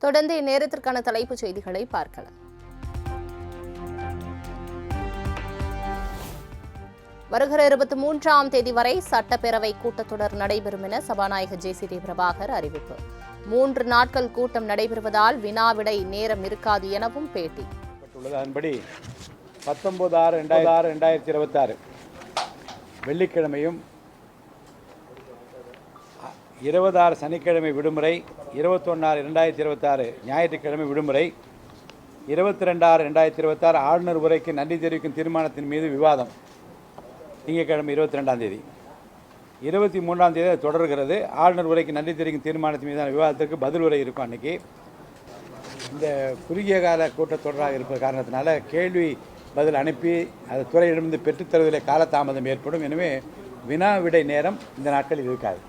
தொடர்ந்து இந்நேரத்திற்கான தலைப்புச் செய்திகளை பார்க்கலாம். வருகிற 23ஆம் தேதி வரை சட்டப்பேரவை கூட்டத்தொடர் நடைபெறும் என சபாநாயகர் ஜே.சி.டி. பிரபாகர் அறிவிப்பு. 3 நாட்கள் கூட்டம் நடைபெறுவதால் வினாவிடை நேரம் இருக்காது எனவும் பேட்டி. அதன்படி 19/6/2026 வெள்ளிக்கிழமையும் 26 சனிக்கிழமை விடுமுறை, 21/6/2026 ஞாயிற்றுக்கிழமை விடுமுறை, 22/6/2026 ஆளுநர் உரைக்கு நன்றி தெரிவிக்கும் தீர்மானத்தின் மீது விவாதம் திங்கட்கிழமை 22ஆம் தேதி. 23ஆம் தேதி தொடர்கிறது. ஆளுநர் உரைக்கு நன்றி தெரிவிக்கும் தீர்மானத்தின் மீதான விவாதத்திற்கு பதில் உரை இருக்கும். அன்றைக்கி இந்த குறுகிய கால கூட்டத்தொடராக இருப்பது காரணத்தினால கேள்வி பதில் அனுப்பி அது துறையிடமிருந்து பெற்றுத்தருவதிலே காலதாமதம் ஏற்படும். எனவே வினா விடை நேரம் இந்த நாட்களில் இருக்காது.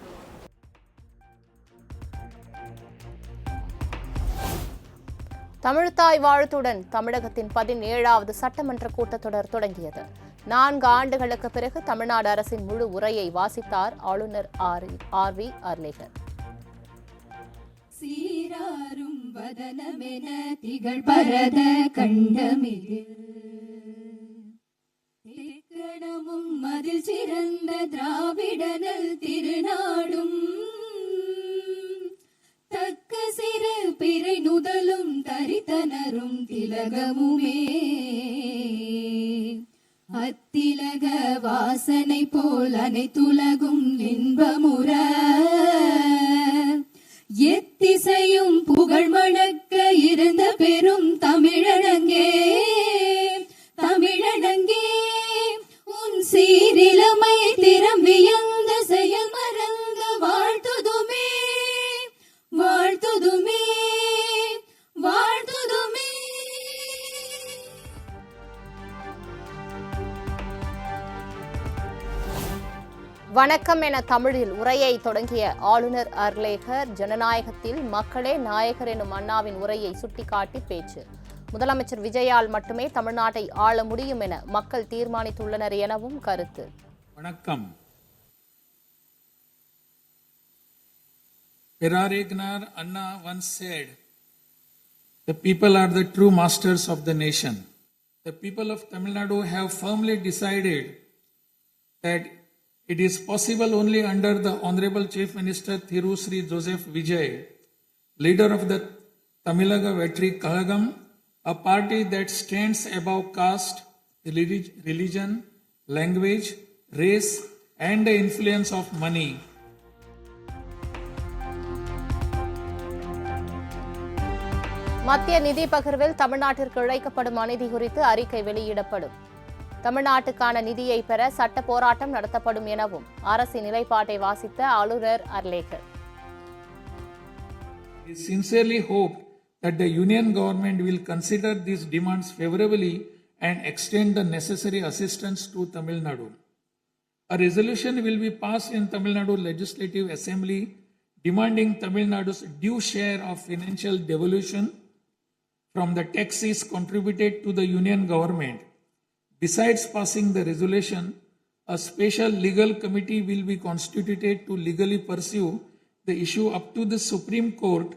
தமிழ்த்தாய் வாழ்த்துடன் தமிழகத்தின் 17வது சட்டமன்ற கூட்டத்தொடர் தொடங்கியது. 4 ஆண்டுகளுக்கு பிறகு தமிழ்நாடு அரசின் முழு உரையை வாசித்தார் ஆளுநர் ஆர்.வி. அர்லேகர். சீராரும் வதனமென திகழ் பரத கண்டமிகு திருக்கணமும் அதில் சிறந்த திராவிடனல் திருநாடும் தக்க சிறு பிறை நுதலும் தரித்தனரும் திலகமுமே அத்திலக வாசனை போல் அனைத்துலகும் இன்பமுற எத்திசையும் புகழ் மணக்க இருந்த பெரும் தமிழனங்கே தமிழனங்கே உன் சீரிலமை திறம் வியந்த செயல் மறந்த வாழ்த்துதுமே வாழ்த்துதுமே வாழ்த்துதுமே. வணக்கம் என தமிழில் உரையை தொடங்கிய ஆளுநர் அர்லேகர் ஜனநாயகத்தில் மக்களே நாயகர் எனும் அண்ணாவின் உரையை சுட்டிக்காட்டி பேச்சு. முதலமைச்சர் விஜயால் மட்டுமே தமிழ்நாட்டை ஆள முடியும் என மக்கள் தீர்மானித்துள்ளனர் எனவும் கருத்து. வணக்கம். Perarignar Anna once said, "The people are the true masters of the nation." The people of Tamil Nadu have firmly decided that it is possible only under the Honorable Chief Minister Thiru Sri Joseph Vijay, leader of the Tamilaga Vetri Kalagam, a party that stands above caste, religion, language, race, and the influence of money. மத்திய நிதி பகிர்வில் தமிழ்நாட்டிற்கு இழைக்கப்படும் அநீதி குறித்து அறிக்கை வெளியிடப்படும். தமிழ்நாட்டுக்கான நிதியை பெற சட்ட போராட்டம் நடத்தப்படும் எனவும் அரசின் நிலைப்பாட்டை வாசித்த ஆளுநர் Arlekar. We sincerely hope that the Union government will consider these demands favorably and extend the necessary assistance to Tamil Nadu. A resolution will be passed in Tamil Nadu Legislative Assembly demanding Tamil Nadu's due share of financial devolution from the taxes contributed to the Union government. Besides passing the resolution, a special legal committee will be constituted to legally pursue the issue up to the Supreme Court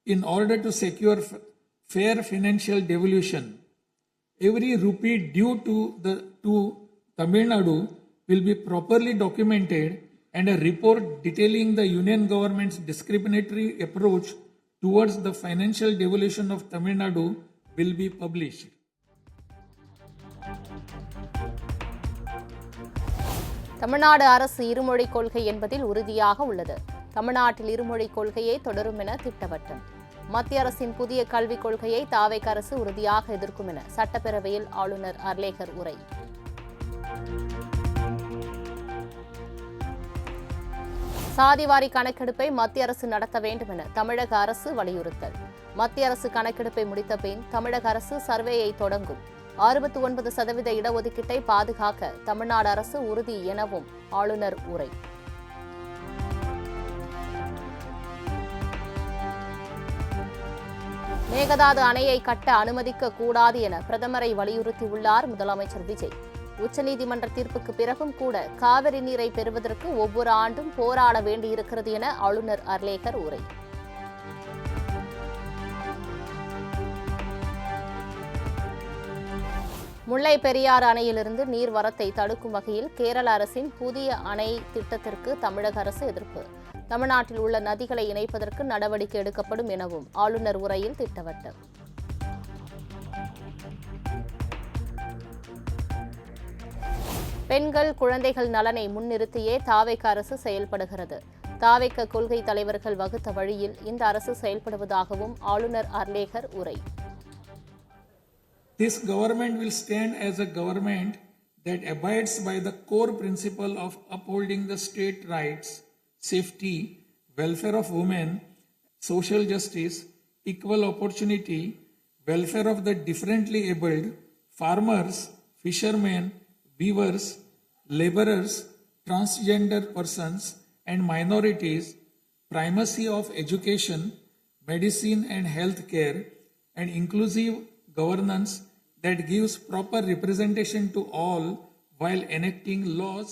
in order to secure fair financial devolution. Every rupee due to Tamil Nadu will be properly documented and a report detailing the Union government's discriminatory approach towards the financial devolution of Tamil Nadu will be published. Tamil Nadu அரசு இருமொழி கொள்கை என்பதில் உறுதியாக உள்ளது. தமிழ்நாட்டில் இருமொழி கொள்கையை தொடரும் என திட்டவட்டம். மத்திய அரசின் புதிய கல்விக் கொள்கையை தாவேக அரசு உறுதியாக எதிர்க்கும் என சட்டப்பேரவையில் ஆளுநர் அர்லேகர் உரை. சாதிவாரி கணக்கெடுப்பை மத்திய அரசு நடத்த வேண்டும் என தமிழக அரசு வலியுறுத்தல். மத்திய அரசு கணக்கெடுப்பை முடித்த பின் தமிழக அரசு சர்வேயை தொடங்கும். 69% இடஒதுக்கீட்டை பாதுகாக்க தமிழ்நாடு அரசு உறுதி எனவும் ஆளுநர் உரை. மேகதாது அணையை கட்ட அனுமதிக்க கூடாது என பிரதமரை வலியுறுத்தியுள்ளார் முதலமைச்சர் விஜய். உச்சநீதிமன்ற தீர்ப்புக்கு பிறகும் கூட காவிரி நீரை பெறுவதற்கு ஒவ்வொரு ஆண்டும் போராட வேண்டியிருக்கிறது என ஆளுநர் அர்லேகர் உரை. முல்லை பெரியாறு அணையிலிருந்து நீர்வரத்தை தடுக்கும் வகையில் கேரள அரசின் புதிய அணை திட்டத்திற்கு தமிழக அரசு எதிர்ப்பு. தமிழ்நாட்டில் உள்ள நதிகளை இணைப்பதற்கு நடவடிக்கை எடுக்கப்படும் எனவும் ஆளுநர் உரையில் திட்டவட்டம். பெண்கள், குழந்தைகள் நலனை முன்னிறுத்தியே தாவேக அரசு செயல்படுகிறது. தாவேக கொள்கை தலைவர்கள் வகுத்த வழியில் இந்த அரசு செயல்படுவதாகவும் ஆளுநர் அர்லேகர் உரை. This government will stand as a government that abides by the core principle of upholding the state rights, safety, welfare of women, social justice, equal opportunity, welfare of the differently abled, farmers, fishermen, weavers, laborers, transgender persons and minorities, primacy of education, medicine and health care, and inclusive governance that gives proper representation to all while enacting laws.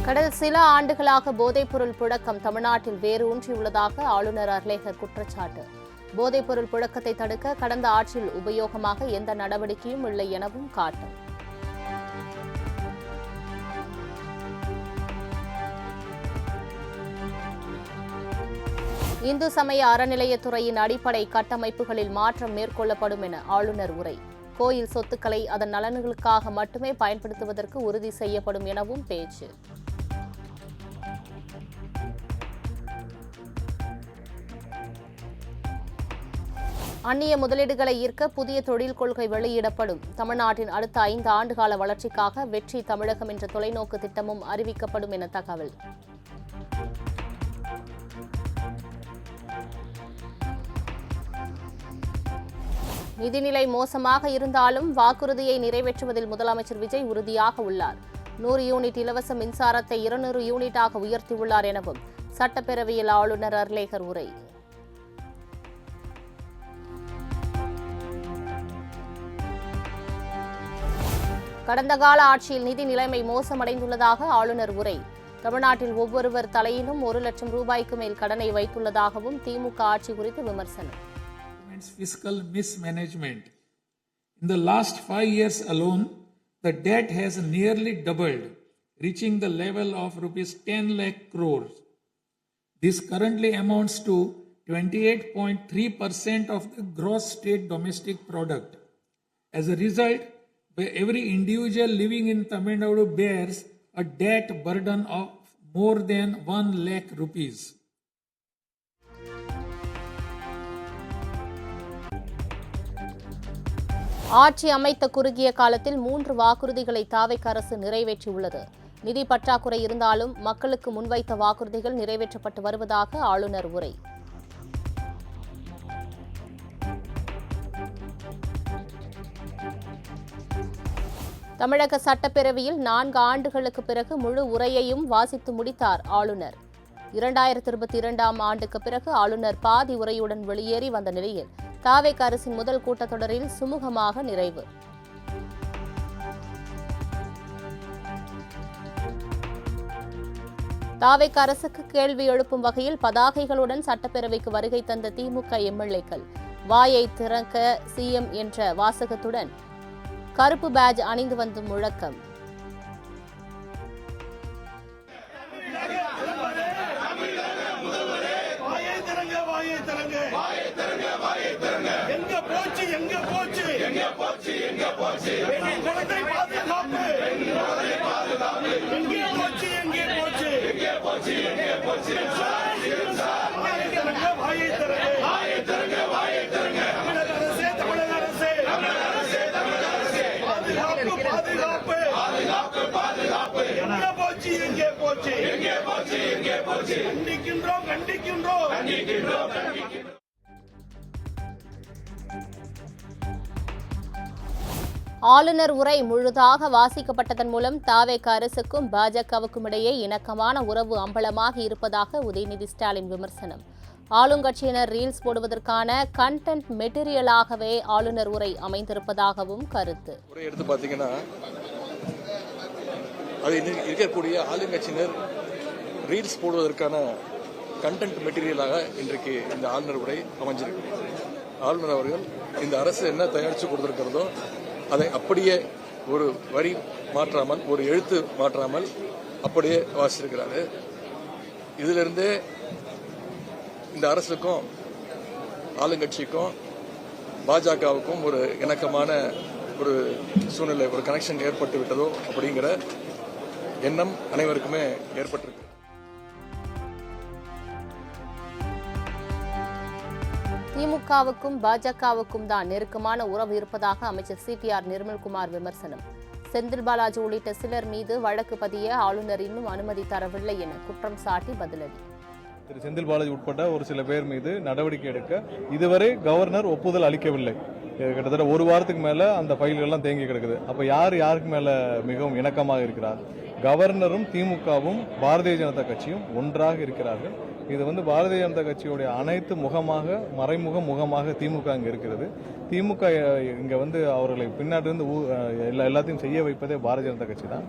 கடந்த சில ஆண்டுகளாக போதைப்பொருள் புழக்கம் தமிழ்நாட்டில் வேரூன்றியுள்ளதாக ஆளுநர் அர்லேகர் குற்றச்சாட்டு. போதைப்பொருள் புழக்கத்தை தடுக்க கடந்த ஆட்சியில் உபயோகமாக எந்த நடவடிக்கையும் இல்லை எனவும் காட்டும். இந்து சமய அறநிலையத்துறையின் அடிப்படை கட்டமைப்புகளில் மாற்றம் மேற்கொள்ளப்படும் என ஆளுநர் உரை. கோயில் சொத்துக்களை அதன் நலன்களுக்காக மட்டுமே பயன்படுத்துவதற்கு உறுதி செய்யப்படும் எனவும் பேச்சு. அந்நிய முதலீடுகளை ஈர்க்க புதிய தொழில் கொள்கை வெளியிடப்படும். தமிழ்நாட்டின் அடுத்த 5 ஆண்டுகால வளர்ச்சிக்காக வெற்றி தமிழகம் என்ற தொலைநோக்கு திட்டமும் அறிவிக்கப்படும் என தகவல். நிதிநிலை மோசமாக இருந்தாலும் வாக்குறுதியை நிறைவேற்றுவதில் முதலமைச்சர் விஜய் உறுதியாக உள்ளார். 100 யூனிட் இலவச மின்சாரத்தை 200 யூனிட்டாக உயர்த்தியுள்ளார் எனவும் சட்டப்பேரவையில் ஆளுநர் அர்லேகர் உரை. கடந்த கால ஆட்சியில் நிதி நிலைமை மோசமடைந்துள்ளதாக ஆளுநர் உரை. தமிழ்நாட்டில் ஒவ்வொருவர் தலையிலும் 1 லட்சம் ரூபாய்க்கு மேல் கடனை வைத்துள்ளதாகவும் திமுக ஆட்சி குறித்து விமர்சனம். Fiscal mismanagement. In the last 5 years alone, the debt has nearly doubled, reaching the level of rupees 10 lakh crores. This currently amounts to 28.3% of the gross state domestic product. As a result, every individual living in Tamil Nadu bears a debt burden of more than 1 lakh rupees. ஆட்சி அமைத்த குறுகிய காலத்தில் 3 வாக்குறுதிகளை தாவேக அரசு நிறைவேற்றியுள்ளது. நிதி பற்றாக்குறை இருந்தாலும் மக்களுக்கு முன்வைத்த வாக்குறுதிகள் நிறைவேற்றப்பட்டு வருவதாக ஆளுநர் உரை. தமிழக சட்டப்பேரவையில் 4 ஆண்டுகளுக்கு பிறகு முழு உரையையும் வாசித்து முடித்தார் ஆளுநர். 2022ஆம் ஆண்டுக்கு பிறகு ஆளுநர் பாதி உரையுடன் வெளியேறி வந்த நிலையில் தாவேக அரசின் முதல் கூட்டத்தொடரில் சுமூகமாக நிறைவு. தாவேக அரசுக்கு கேள்வி எழுப்பும் வகையில் பதாகைகளுடன் சட்டப்பேரவைக்கு வருகை தந்த திமுக எம்எல்ஏக்கள் வாயை திறக்க சிஎம் என்ற வாசகத்துடன் கருப்பு பேட்ஜ் அணிந்து வந்து முழக்கம். ஆளுநர் உரை முழுதாக வாசிக்கப்பட்டதன் மூலம் தாவேக அரசுக்கும் பாஜகவுக்கும் இடையே இணக்கமான உறவு அம்பலமாக இருப்பதாக உதயநிதி ஸ்டாலின் விமர்சனம். ஆளுங்கட்சியினர் ரீல்ஸ் போடுவதற்கான கண்டென்ட் மெட்டீரியலாகவே ஆளுநர் உரை அமைந்திருப்பதாகவும் கருத்து. எடுத்து பார்த்தீங்கன்னா அது இருக்கக்கூடிய ஆளுங்கட்சியினர் ரீல்ஸ் போடுவதற்கான கண்டென்ட் மெட்டீரியலாக இன்றைக்கு இந்த ஆளுநர் உரை அமைஞ்சிருக்கு. ஆளுநர் அவர்கள் இந்த அரசு என்ன தயாரித்து கொடுத்திருக்கிறதோ அதை அப்படியே ஒரு வரி மாற்றாமல், ஒரு எழுத்து மாற்றாமல் அப்படியே வாசிச்சிருக்கிறாரு. இதிலிருந்து இந்த அரசுக்கும் ஆளுங்கட்சிக்கும் பாஜகவுக்கும் ஒரு இணக்கமான ஒரு சூழ்நிலை, ஒரு கனெக்ஷன் ஏற்பட்டு விட்டதோ அப்படிங்கிற எண்ணம் அனைவருக்குமே ஏற்பட்டிருக்கு. திமுகவுக்கும் பாஜகவுக்கும் தான் நெருக்கமான உறவு இருப்பதாக அமைச்சர் CTR நிர்மல்குமார் விமர்சனம். செந்தில் பாலாஜி உள்ளிட்ட சிலர் மீது வழக்கு பதிய ஆளுநர் இன்னும் அனுமதி தரவில்லை என குற்றம் சாட்டி பதிலடி. திரு செந்தில் பாலாஜி உட்பட்ட ஒரு சில பேர் மீது நடவடிக்கை எடுக்க இதுவரை கவர்னர் ஒப்புதல் அளிக்கவில்லை. கிட்டத்தட்ட ஒரு வாரத்துக்கு மேல அந்த ஃபைல்கள்லாம் தேங்கி கிடக்குது. அப்ப யாருக்கு மேல மிகவும் இணக்கமாக இருக்கிறார்? கவர்னரும் திமுகவும் பாரதிய ஜனதா கட்சியும் ஒன்றாக இருக்கிறார்கள். இது பாரதிய ஜனதா கட்சியுடைய அனைத்து மறைமுக முகமாக திமுக இங்க இருக்கிறது. திமுக இங்க அவர்களை பின்னாடிருந்து எல்லாத்தையும் செய்ய வைப்பதே பாரதிய ஜனதா கட்சி தான்.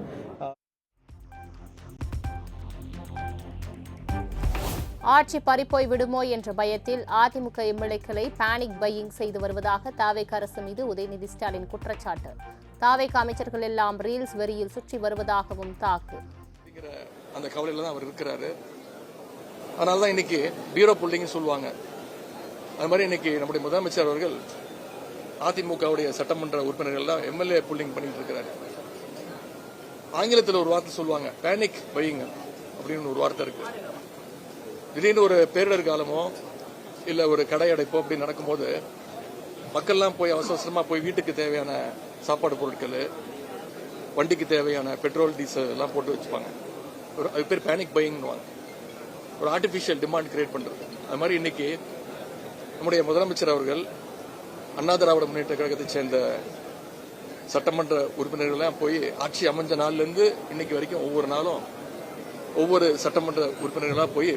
ஆட்சி பறிப்போய் விடுமோ என்ற பயத்தில் அதிமுக எம்எல்ஏக்களை பேனிக் பையிங் செய்து வருவதாக தாவேக அரசு மீது உதயநிதி ஸ்டாலின் குற்றச்சாட்டு. தாவேக அமைச்சர்கள் எல்லாம் ரீல்ஸ் வெறியில் சுற்றி வருவதாகவும் தாக்கு. அந்த கவலையில தான் அவர் இருக்கிறாரு. அதனாலதான் இன்னைக்கு பீரோ புல்லிங் சொல்லுவாங்க. அது மாதிரி இன்னைக்கு நம்முடைய முதலமைச்சர் அவர்கள் அதிமுகவுடைய சட்டமன்ற உறுப்பினர்கள் எம்எல்ஏ புல்லிங் பண்ணிட்டு இருக்கிறாரு. ஆங்கிலத்தில் ஒரு வார்த்தை சொல்லுவாங்க, பேனிக் பையிங் அப்படின்னு ஒரு வார்த்தை இருக்கு. திடீர்னு ஒரு பேரிடர் காலமோ இல்ல ஒரு கடை அடைப்போ அப்படி நடக்கும்போது மக்கள்லாம் போய் அவசரமா போய் வீட்டுக்கு தேவையான சாப்பாடு பொருட்கள், வண்டிக்கு தேவையான பெட்ரோல் டீசல் எல்லாம் போட்டு வச்சுப்பாங்க. அது பேர் பேனிக் பையிங், ஒரு ஆர்டிபிஷியல் டிமாண்ட் கிரியேட் பண்றது. அது மாதிரி இன்னைக்கு நம்முடைய முதலமைச்சர் அவர்கள் அண்ணா திராவிட முன்னேற்ற கழகத்தை சேர்ந்த சட்டமன்ற உறுப்பினர்கள் போய் ஆட்சி அமைஞ்ச நாள்ல இருந்து இன்னைக்கு வரைக்கும் ஒவ்வொரு நாளும் ஒவ்வொரு சட்டமன்ற உறுப்பினர்களா போய்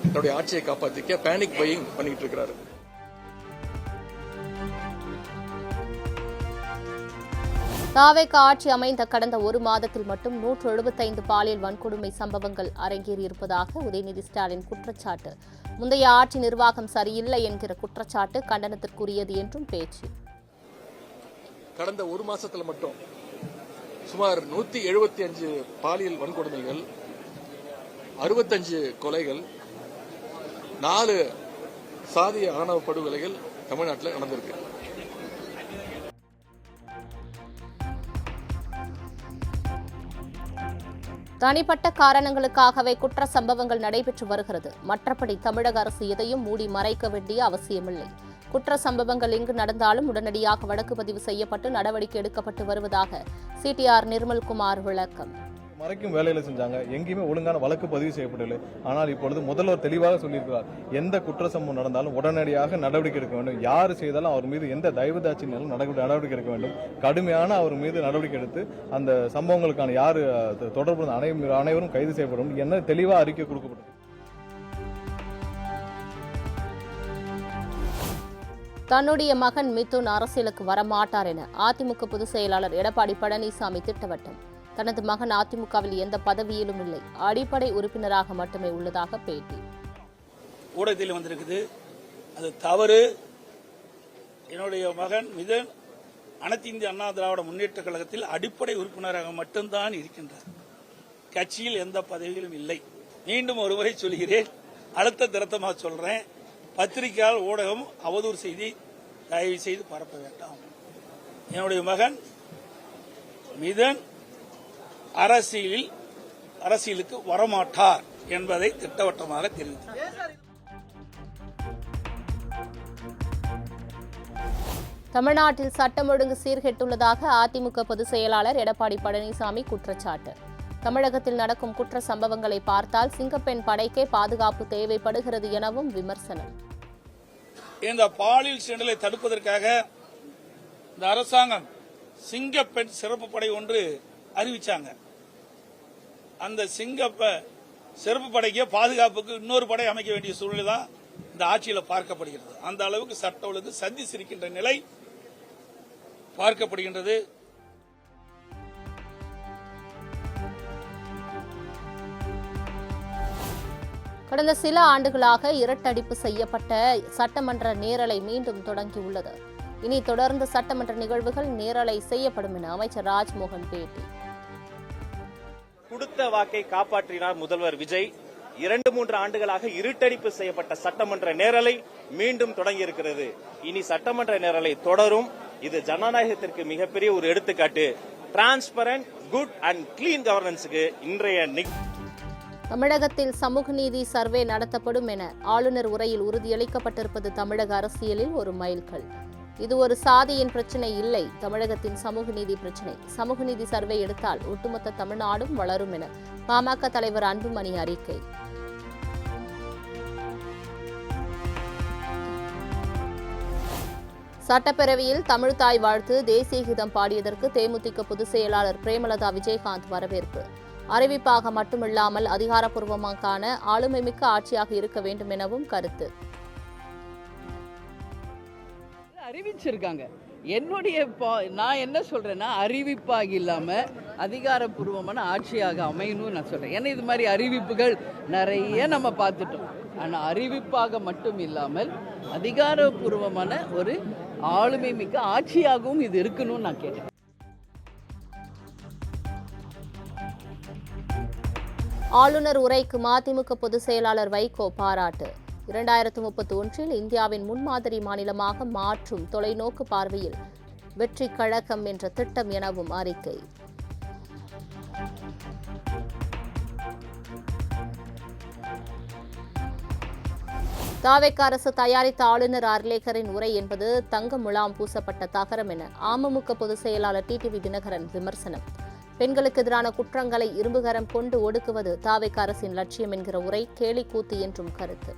தன்னுடைய ஆட்சியை காப்பாற்றிக்க பேனிக் பையிங் பண்ணிட்டு இருக்கிறாரு. தாவேக ஆட்சி அமைந்த கடந்த ஒரு மாதத்தில் மட்டும் 175 பாலியல் வன்கொடுமை சம்பவங்கள் அரங்கேறியிருப்பதாக உதயநிதி ஸ்டாலின் குற்றச்சாட்டு. முந்தைய ஆட்சி நிர்வாகம் சரியில்லை என்கிற குற்றச்சாட்டு கண்டனத்திற்குரியது என்றும் பேச்சு. கடந்த ஒரு மாசத்துல மட்டும் சுமார் 175 பாலியல் வன்கொடுமைகள், 65 கொலைகள், 4 சாதிய ஆணவ படுகொலைகள் தமிழ்நாட்டில் நடந்திருக்கு. தனிப்பட்ட காரணங்களுக்காகவே குற்ற சம்பவங்கள் நடைபெற்று வருகிறது. மற்றபடி தமிழக அரசு எதையும் மூடி மறைக்க வேண்டிய அவசியமில்லை. குற்ற சம்பவங்கள் எங்கு நடந்தாலும் உடனடியாக வழக்கு பதிவு செய்யப்பட்டு நடவடிக்கை எடுக்கப்பட்டு வருவதாக CTR நிர்மல்குமார் விளக்கம். மறைக்கும் வேலையில செஞ்சாங்க, எங்கேயுமே ஒழுங்கான வழக்கு பதிவு செய்யப்படவில்லை. ஆனால் இப்பொழுது முதல்வர் தெளிவாக சொல்லியிருக்கிறார், எந்த குற்ற சம்பவம் நடந்தாலும் உடனடியாக நடவடிக்கை எடுக்க வேண்டும். யார் செய்தாலும் அவர் மீது எந்த தயவுதாட்சியினாலும் நடவடிக்கை எடுக்க வேண்டும். கடுமையான அவர் மீது நடவடிக்கை எடுத்து அந்த சம்பவங்களுக்கான யார் தொடர்பு அனைவரும் கைது செய்யப்படும் என்ன தெளிவாக அறிக்கை கொடுக்கப்பட்டது. தன்னுடைய மகன் மிதுன் அரசியலுக்கு வரமாட்டார் என அதிமுக பொதுச் செயலாளர் எடப்பாடி பழனிசாமி திட்டவட்டம். தனது மகன் அதிமுகவில் எந்த பதவியிலும் இல்லை, அடிப்படை உறுப்பினராக மட்டுமே உள்ளதாக பேட்டி. ஊடகத்தில் வந்திருக்குது, அது தவறு. என்னுடைய மகன் மிதுன் அனைத்து இந்திய அண்ணா திராவிட முன்னேற்ற கழகத்தில் அடிப்படை உறுப்பினராக மட்டும்தான் இருக்கின்றார். கட்சியில் எந்த பதவியிலும் இல்லை. மீண்டும் ஒருமுறை சொல்கிறேன், அடுத்த திருத்தமாக சொல்றேன், பத்திரிகையால் ஊடகம் அவதூறு செய்தி தயவு செய்து பரப்ப வேண்டாம். என்னுடைய மகன் மிதுன் அரசியலுக்கு வரமாட்டார் என்பதை திட்டவட்டமாக தெரிவித்தார். தமிழ்நாட்டில் சட்டம் ஒழுங்கு சீர்கெட்டுள்ளதாக அதிமுக பொதுச் செயலாளர் எடப்பாடி பழனிசாமி குற்றச்சாட்டு. தமிழகத்தில் நடக்கும் குற்ற சம்பவங்களை பார்த்தால் சிங்கப்பெண் படைக்கே பாதுகாப்பு தேவைப்படுகிறது எனவும் விமர்சனம். இந்த பாலியல் சீண்டலை தடுப்பதற்காக இந்த அரசாங்கம் சிங்கப்பெண் சிறப்பு படை ஒன்று அறிவிச்சாங்க. அந்த சிறப்பு படைக்கு பாதுகாப்புக்கு இன்னொரு படை அமைக்க வேண்டிய சூழ்நிலை தான் இந்த ஆட்சியில் பார்க்கப்படுகிறது. அந்த அளவுக்கு சட்ட ஒழுங்கு சந்தி சிரிக்கின்ற நிலை பார்க்கப்படுகின்றது. கடந்த சில ஆண்டுகளாக இரட்டடிப்பு செய்யப்பட்ட சட்டமன்ற நேரலை மீண்டும் தொடங்கியுள்ளது. இனி தொடர்ந்து சட்டமன்ற நிகழ்வுகள் நேரலை செய்யப்படும் என அமைச்சர் ராஜ்மோகன் பேட்டி. கொடுத்த வாக்கை காப்பாற்றினார் முதல்வர் விஜய். 2-3 ஆண்டுகளாக இருட்டடிப்பு செய்யப்பட்ட சட்டமன்ற நேரலை மீண்டும் தொடங்கியிருக்கிறது. இனி சட்டமன்ற நேரலை தொடரும். இது ஜனநாயகத்திற்கு மிகப்பெரிய ஒரு எடுத்துக்காட்டு. டிரான்ஸ்பரண்ட், குட் அண்ட் கிளீன் கவர்னன்ஸுக்கு இன்றைய தமிழகத்தில் சமூக நீதி சர்வே நடத்தப்படும் என ஆளுநர் உரையில் உறுதியளிக்கப்பட்டிருப்பது தமிழக அரசியலில் ஒரு மைல்கல். இது ஒரு சாதியின் பிரச்சினை இல்லை, தமிழகத்தின் சமூக நீதி பிரச்சினை. சமூக நீதி சர்வே எடுத்தால் ஒட்டுமொத்த தமிழ்நாடும் வளரும் என பாமக தலைவர் அன்புமணி அறிக்கை. சட்டப்பேரவையில் தமிழ்தாய் வாழ்த்து, தேசிய கீதம் பாடியதற்கு தேமுதிக பொதுச் செயலாளர் பிரேமலதா விஜயகாந்த் வரவேற்பு. அறிவிப்பாக மட்டுமில்லாமல் அதிகாரப்பூர்வமான ஆளுமைமிக்க ஆட்சியாக இருக்க வேண்டும் எனவும் கருத்து. அறிவிச்சிருக்காங்க. என்னுடைய நான் என்ன சொல்றேன்னா, அறிவிப்பாக இல்லாம அதிகாரப்பூர்வமான ஆட்சியாக அமையணும்னு நான் சொல்றேன். ஏன்னா இது மாதிரி அறிவிப்புகள் நிறைய நம்ம பார்த்துட்டோம். ஆனால் அறிவிப்பாக மட்டும் இல்லாமல் அதிகாரப்பூர்வமான ஒரு ஆளுமை மிக்க ஆட்சியாகவும் இது இருக்கணும்னு நான் கேட்டேன். ஆளுநர் உரைக்கு மதிமுக பொதுச் செயலாளர் வைகோ பாராட்டு. 2031 இந்தியாவின் முன்மாதிரி மாநிலமாக மாற்றும் தொலைநோக்கு பார்வையில் வெற்றி கழகம் என்ற திட்டம் எனவும் அறிக்கை. தாவேக அரசு தயாரித்த ஆளுநர் அர்லேக்கரின் உரை என்பது தங்க முலாம் பூசப்பட்ட தகரம் என அமமுக பொதுச் செயலாளர் டிடிவி தினகரன் விமர்சனம். பெண்களுக்கு எதிரான குற்றங்களை இரும்புகரம் கொண்டு ஒடுக்குவது தாவேக அரசின் லட்சியம் என்கிற உரை கேலிக்கூத்து என்றும் கருத்து.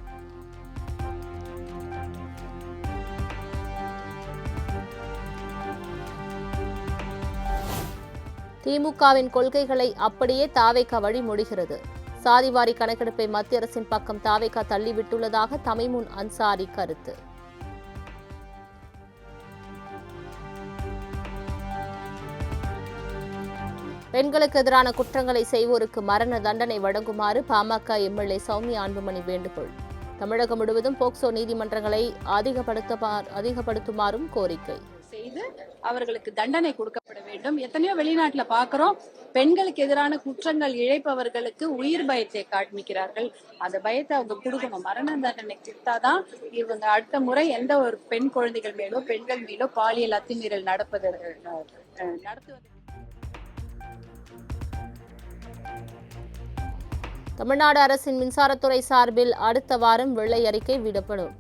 திமுகவின் கொள்கைகளை அப்படியே தாவேக வழிமொழிகிறது. சாதிவாரி கணக்கெடுப்பை மத்திய அரசின் பக்கம் தாவேக தள்ளிவிட்டுள்ளதாக தமிமுன் அன்சாரி கருத்து. பெண்களுக்கு எதிரான குற்றங்களை செய்வோருக்கு மரண தண்டனை வழங்குமாறு பாமக எம்எல்ஏ சௌமியா அன்புமணி வேண்டுகோள். தமிழகம் முழுவதும் போக்சோ நீதிமன்றங்களை அதிகப்படுத்துமாறும் கோரிக்கை. செய்து அவர்களுக்கு தண்டனை கொடுக்கப்பட வேண்டும். எத்தனையோ வெளிநாட்டுல பாக்குறோம், பெண்களுக்கு எதிரான குற்றங்கள் இழைப்பவர்களுக்கு உயிர் பயத்தை காண்பிக்கிறார்கள். அந்த பயத்தை அவங்க கொடுக்கணும். மரண தண்டனை கொடுத்தாதான் இவங்க அடுத்த முறை எந்த ஒரு பெண் குழந்தைகள் மேலோ பெண்கள் மேலோ பாலியல் அத்துமீறல் நடத்துவது. தமிழ்நாடு அரசின் மின்சாரத்துறை சார்பில் அடுத்த வாரம் வெள்ளை அறிக்கை விடப்படும்.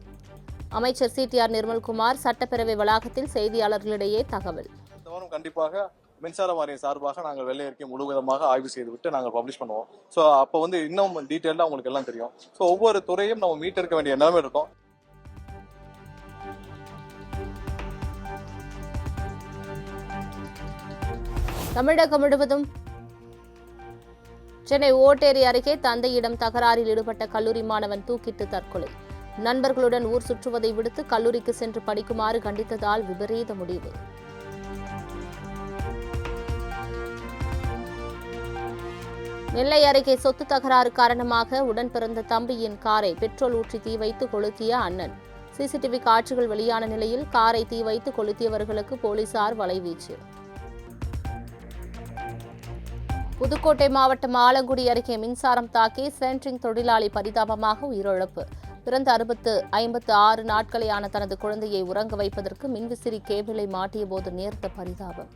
அமைச்சர் சிடிஆர் நிர்மல்குமார் சட்டப்பேரவை வளாகத்தில் செய்தியாளர்களிடையே தகவல். இந்த வாரம் கண்டிப்பாக மின்சார வாரியம் சார்பாக நாங்கள் வெள்ளை அறிக்கை முழுவதுமாக ஆய்வு செய்துவிட்டு நாங்கள் பப்ளிஷ் பண்ணுவோம். ஸோ அப்போ இன்னும் டீட்டெயிலாக உங்களுக்கு எல்லாம் தெரியும். ஸோ ஒவ்வொரு துறையும் நம்ம மீட்டெடுக்க வேண்டிய நிலைமை இருக்கும். தமிழகம் முழுவதும் சென்னை ஓட்டேரி அருகே தந்தையிடம் தகராறில் ஈடுபட்ட கல்லூரி மாணவன் தூக்கிட்டு தற்கொலை. நண்பர்களுடன் ஊர் சுற்றுவதை விடுத்து கல்லூரிக்கு சென்று படிக்குமாறு கண்டித்ததால் விபரீத முடிவு. நெல்லை அருகே சொத்து தகராறு காரணமாக உடன் பிறந்த தம்பியின் காரை பெட்ரோல் ஊற்றி தீ வைத்து கொளுத்திய அண்ணன். சிசிடிவி காட்சிகள் வெளியான நிலையில் காரை தீ வைத்து கொளுத்தியவர்களுக்கு போலீசார் வலைவீச்சு. புதுக்கோட்டை மாவட்டம் ஆலங்குடி அருகே மின்சாரம் தாக்கி சென்ட்ரிங் தொழிலாளி பரிதாபமாக உயிரிழப்பு. பிறந்த 56 நாட்களேயான தனது குழந்தையை உறங்க வைப்பதற்கு மின்விசிறி கேபிளை மாட்டிய போது நேர்ந்த பரிதாபம்.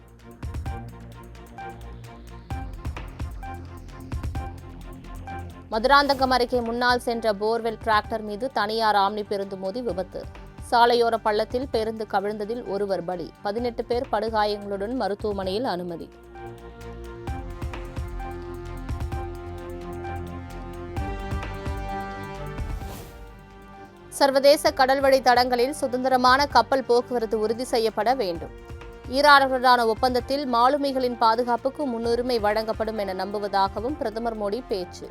மதுராந்தகம் அருகே முன்னால் சென்ற போர்வெல் டிராக்டர் மீது தனியார் ஆம்னி பேருந்து மோதி விபத்து. சாலையோர பள்ளத்தில் பேருந்து கவிழ்ந்ததில் ஒருவர் பலி. 18 பேர் படுகாயங்களுடன் மருத்துவமனையில் அனுமதி. சர்வதேச கடல்வழி தடங்களில் சுதந்திரமான கப்பல் போக்குவரத்து உறுதி செய்யப்பட வேண்டும். ஈரானுடனான ஒப்பந்தத்தில் மாலுமிகளின் பாதுகாப்புக்கு முன்னுரிமை வழங்கப்படும் என நம்புவதாகவும் பிரதமர் மோடி பேச்சு.